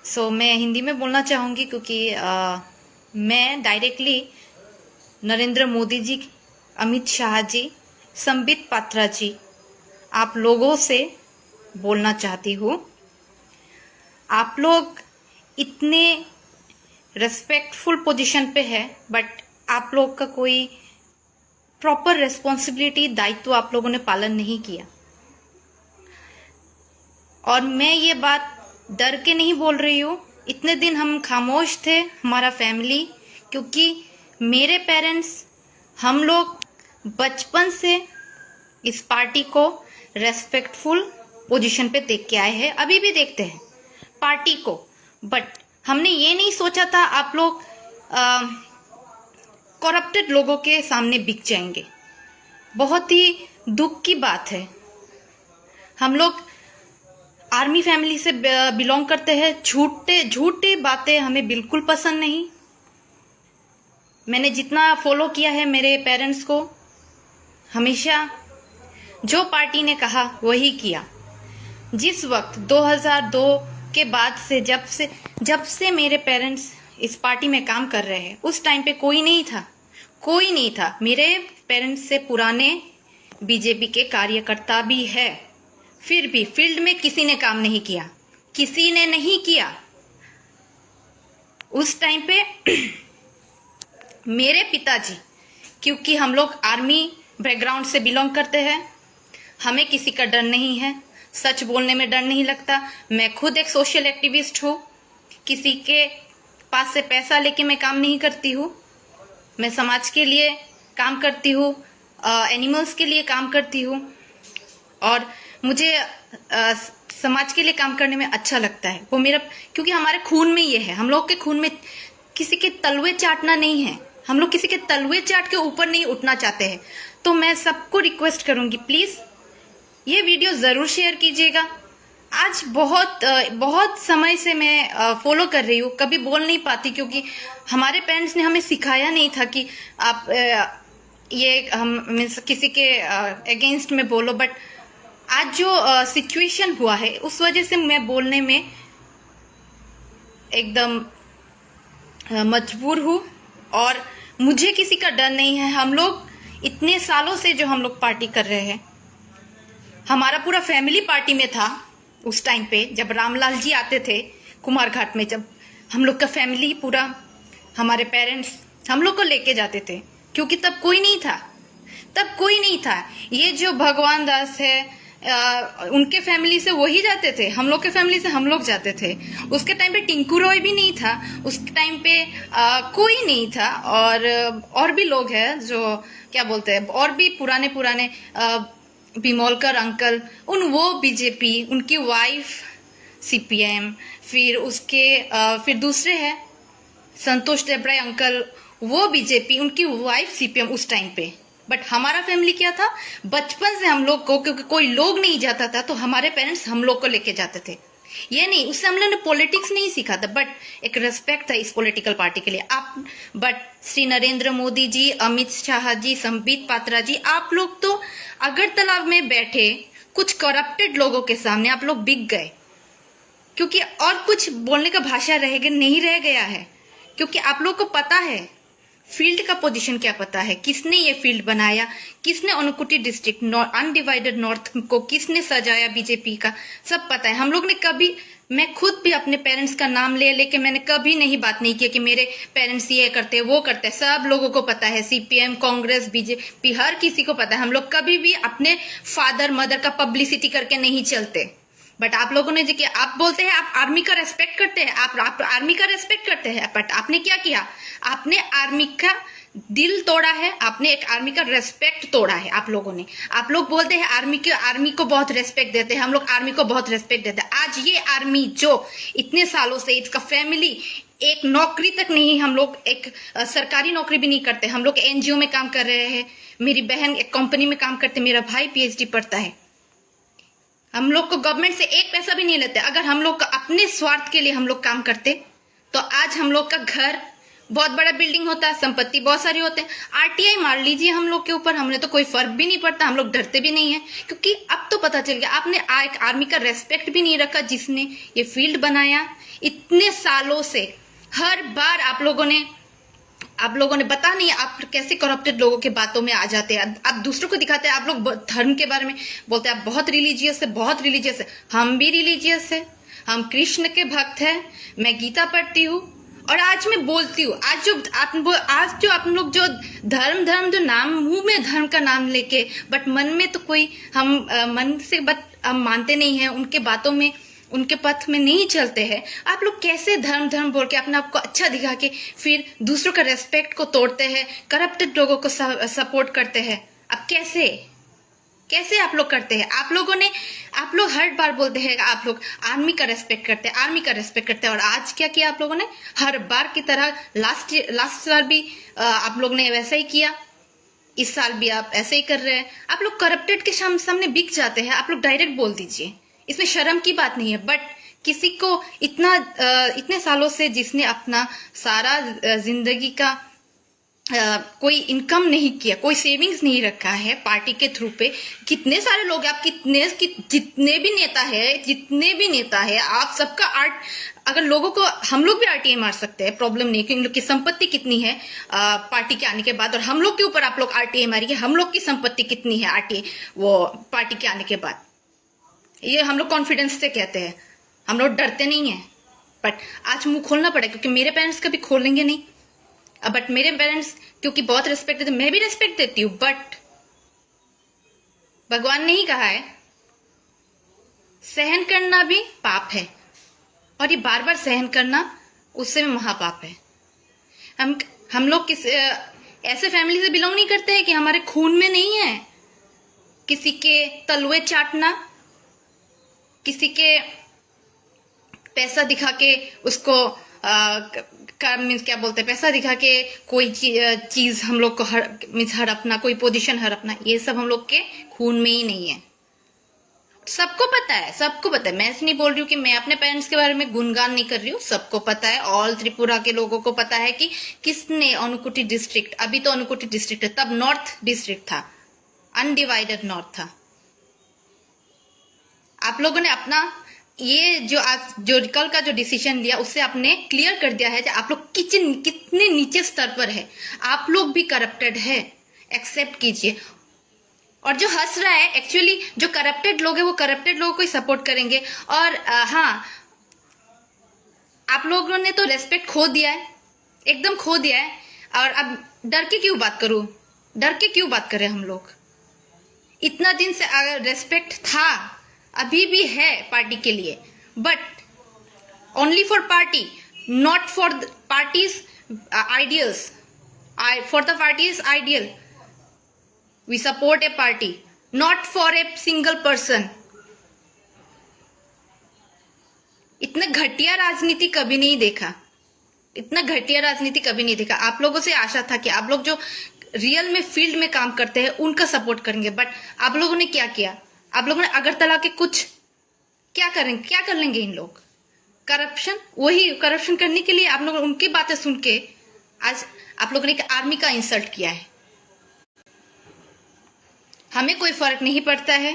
मैं हिंदी में बोलना चाहूँगी क्योंकि मैं डायरेक्टली नरेंद्र मोदी जी, अमित शाह जी, संबित पात्रा जी, आप लोगों से बोलना चाहती हूँ। आप लोग इतने रेस्पेक्टफुल पोजीशन पे है, बट आप लोग का कोई प्रॉपर रेस्पॉन्सिबिलिटी, दायित्व आप लोगों ने पालन नहीं किया। और मैं ये बात डर के नहीं बोल रही हूँ। इतने दिन हम खामोश थे, हमारा फैमिली, क्योंकि मेरे पेरेंट्स, हम लोग बचपन से इस पार्टी को रेस्पेक्टफुल पोजीशन पे देख के आए हैं, अभी भी देखते हैं पार्टी को। बट हमने ये नहीं सोचा था आप लोग करप्टेड लोगों के सामने बिक जाएंगे। बहुत ही दुख की बात है। हम लोग आर्मी फैमिली से बिलोंग करते हैं। झूठी बातें हमें बिल्कुल पसंद नहीं। मैंने जितना फॉलो किया है मेरे पेरेंट्स को, हमेशा जो पार्टी ने कहा वही किया। जिस वक्त 2002 के बाद से जब से मेरे पेरेंट्स इस पार्टी में काम कर रहे हैं, उस टाइम पे कोई नहीं था। मेरे पेरेंट्स से पुराने बीजेपी के कार्यकर्ता भी है, फिर भी फील्ड में किसी ने काम नहीं किया, किसी ने नहीं किया। उस टाइम पे मेरे पिताजी, क्योंकि हम लोग आर्मी बैकग्राउंड से बिलोंग करते हैं, हमें किसी का डर नहीं है, सच बोलने में डर नहीं लगता। मैं खुद एक सोशल एक्टिविस्ट हूँ। किसी के पास से पैसा लेके मैं काम नहीं करती हूँ। मैं समाज के लिए काम करती हूँ, एनिमल्स के लिए काम करती हूँ, और मुझे समाज के लिए काम करने में अच्छा लगता है। वो मेरा, क्योंकि हमारे खून में ये है। हम लोग के खून में किसी के तलवे चाटना नहीं है। हम लोग किसी के तलवे चाट के ऊपर नहीं उठना चाहते हैं। तो मैं सबको रिक्वेस्ट करूंगी, प्लीज ये वीडियो जरूर शेयर कीजिएगा। आज बहुत समय से मैं फॉलो कर रही हूँ, कभी बोल नहीं पाती क्योंकि हमारे पेरेंट्स ने हमें सिखाया नहीं था कि आप ये हम किसी के अगेंस्ट में बोलो। बट आज जो सिचुएशन हुआ है, उस वजह से मैं बोलने में एकदम मजबूर हूँ। और मुझे किसी का डर नहीं है। हम लोग इतने सालों से जो हम लोग पार्टी कर रहे हैं, हमारा पूरा फैमिली पार्टी में था। उस टाइम पे जब रामलाल जी आते थे कुमारघाट में, जब हम लोग का फैमिली पूरा, हमारे पेरेंट्स हम लोग को लेके जाते थे, क्योंकि तब कोई नहीं था। ये जो भगवान दास है, उनके फैमिली से वही जाते थे, हम लोग के फैमिली से हम लोग जाते थे। उसके टाइम पे टिंकू रॉय भी नहीं था, उस टाइम पे कोई नहीं था। और भी लोग हैं जो क्या बोलते हैं, और भी पुराने बिमोलकर अंकल, वो बीजेपी, उनकी वाइफ सीपीएम, फिर दूसरे हैं संतोष देबराय अंकल, वो बीजेपी, उनकी वाइफ सीपीएम उस टाइम पे। बट हमारा फैमिली क्या था, बचपन से हम लोग को, क्योंकि कोई लोग नहीं जाता था, तो हमारे पेरेंट्स हम लोग को लेके जाते थे। ये नहीं, उससे हम लोगों ने पॉलिटिक्स नहीं सीखा था, बट एक रेस्पेक्ट था इस पॉलिटिकल पार्टी के लिए। बट श्री नरेंद्र मोदी जी, अमित शाह जी, संबित पात्रा जी, आप लोग तो अगरतला में बैठे कुछ करप्टेड लोगों के सामने आप लोग बिक गए, क्योंकि और कुछ बोलने का भाषा नहीं रह गया है। क्योंकि आप लोग को पता है फील्ड का पोजीशन क्या, पता है किसने ये फील्ड बनाया, किसने अनुकुटी डिस्ट्रिक्ट अनडिवाइडेड नॉर्थ को किसने सजाया, बीजेपी का सब पता है। हम लोग ने कभी, मैं खुद भी अपने पेरेंट्स का नाम लेके मैंने कभी नहीं बात नहीं किया कि मेरे पेरेंट्स ये करते वो करते। सब लोगों को पता है, सीपीएम, कांग्रेस, बीजेपी, हर किसी को पता है। हम लोग कभी भी अपने फादर मदर का पब्लिसिटी करके नहीं चलते। बट आप लोगों ने जो किया, आप बोलते हैं आप आर्मी का रेस्पेक्ट करते हैं, आप आर्मी का रेस्पेक्ट करते हैं, बट आपने क्या किया, आपने आर्मी का दिल तोड़ा है, आपने एक आर्मी का रेस्पेक्ट तोड़ा है आप लोगों ने। आप लोग बोलते हैं आर्मी को बहुत रेस्पेक्ट देते हैं, हम लोग आर्मी को बहुत रेस्पेक्ट देते हैं। आज ये आर्मी जो इतने सालों से, इसका फैमिली एक नौकरी तक नहीं, हम लोग एक सरकारी नौकरी भी नहीं करते, हम लोग एनजीओ में काम कर रहे हैं। मेरी बहन एक कंपनी में काम करते, मेरा भाई पीएचडी पढ़ता है। हम लोग को गवर्नमेंट से एक पैसा भी नहीं लेते। अगर हम लोग अपने स्वार्थ के लिए हम लोग काम करते, तो आज हम लोग का घर बहुत बड़ा बिल्डिंग होता है, संपत्ति बहुत सारी होते हैं, आरटीआई मार लीजिए हम लोग के ऊपर, हमने तो कोई फर्क भी नहीं पड़ता, हम लोग डरते भी नहीं है, क्योंकि अब तो पता चल गया आपने एक आर्मी का रेस्पेक्ट भी नहीं रखा जिसने ये फील्ड बनाया इतने सालों से। हर बार आप लोगों ने पता नहीं आप कैसे करप्टेड लोगों के बातों में आ जाते हैं, आप दूसरों को दिखाते हैं, आप लोग धर्म के बारे में बोलते हैं आप बहुत रिलीजियस है, बहुत रिलीजियस है। हम भी रिलीजियस है, हम कृष्ण के भक्त हैं, मैं गीता पढ़ती हूँ और आज मैं बोलती हूँ। आज जो आप लोग जो धर्म जो नाम, मुंह में धर्म का नाम लेके, बट मन में तो कोई हम मन से हम मानते नहीं है, उनके बातों में उनके पथ में नहीं चलते हैं। आप लोग कैसे धर्म बोल के अपने आप को अच्छा दिखा के फिर दूसरों का रेस्पेक्ट को तोड़ते हैं, करप्टेड लोगों को सपोर्ट करते हैं। अब कैसे आप लोग करते हैं? आप लोग हर बार बोलते हैं आप लोग आर्मी का रेस्पेक्ट करते हैं, और आज क्या किया आप लोगों ने? हर बार की तरह लास्ट साल भी आप लोग ने वैसा ही किया, इस साल भी आप ऐसे ही कर रहे हैं। आप लोग करप्टेड के सामने बिक जाते हैं, आप लोग डायरेक्ट बोल दीजिए, इसमें शर्म की बात नहीं है। बट किसी को इतने सालों से जिसने अपना सारा जिंदगी का कोई इनकम नहीं किया, कोई सेविंग्स नहीं रखा है पार्टी के थ्रू पे, कितने सारे लोग आप जितने भी नेता है आप सबका अगर लोगों को हम लोग भी आरटीआई मार सकते हैं, प्रॉब्लम नहीं, क्योंकि इन लोग की संपत्ति कितनी है पार्टी के आने के बाद, और हम लोग के ऊपर आप लोग आरटीआई मारिए, हम लोग की संपत्ति कितनी है आरटीआई वो पार्टी के आने के बाद। ये हम लोग कॉन्फिडेंस से कहते हैं, हम लोग डरते नहीं है। बट आज मुंह खोलना पड़ेगा, क्योंकि मेरे पेरेंट्स कभी खोलेंगे नहीं, बट मेरे पेरेंट्स क्योंकि बहुत रिस्पेक्ट देते, मैं भी रिस्पेक्ट देती हूँ, बट भगवान ने ही कहा है सहन करना भी पाप है, और ये बार बार सहन करना उससे भी महापाप है। हम लोग ऐसे फैमिली से बिलोंग नहीं करते हैं कि हमारे खून में नहीं है किसी के तलवे चाटना, किसी के पैसा दिखा के उसको मीन्स क्या बोलते हैं, पैसा दिखा के कोई चीज हम लोग को हड़पना, कोई पोजीशन हड़पना, ये सब हम लोग के खून में ही नहीं है। सबको पता है, मैं ऐसे नहीं बोल रही हूँ कि मैं अपने पेरेंट्स के बारे में गुणगान नहीं कर रही हूँ, सबको पता है, ऑल त्रिपुरा के लोगों को पता है कि किसने अनुकुटी डिस्ट्रिक्ट, अभी तो अनुकुटी डिस्ट्रिक्ट है, तब नॉर्थ डिस्ट्रिक्ट था, अनडिवाइडेड नॉर्थ था। आप लोगों ने अपना ये जो कल का जो डिसीजन लिया उससे आपने क्लियर कर दिया है कि आप लोग कितने नीचे स्तर पर है, आप लोग भी करप्टेड है, एक्सेप्ट कीजिए। और जो हंस रहा है, एक्चुअली जो करप्टेड लोग है वो करप्टेड लोगों को ही सपोर्ट करेंगे। और हाँ, आप लोगों ने तो रेस्पेक्ट खो दिया है, एकदम खो दिया है। और अब डर के क्यों बात करें हम लोग? इतना दिन से अगर रेस्पेक्ट था, अभी भी है पार्टी के लिए, but only for party, not for parties ideals, for the parties ideal we support a party, not for a single person। इतना घटिया राजनीति कभी नहीं देखा, आप लोगों से आशा था कि आप लोग जो रियल में फील्ड में काम करते हैं उनका सपोर्ट करेंगे, बट आप लोगों ने क्या किया? आप लोगों ने अगरतला के कुछ क्या कर लेंगे इन लोग? करप्शन करने के लिए आप लोग उनकी बातें सुन के आज आप लोगों ने एक आर्मी का इंसल्ट किया है। हमें कोई फर्क नहीं पड़ता है,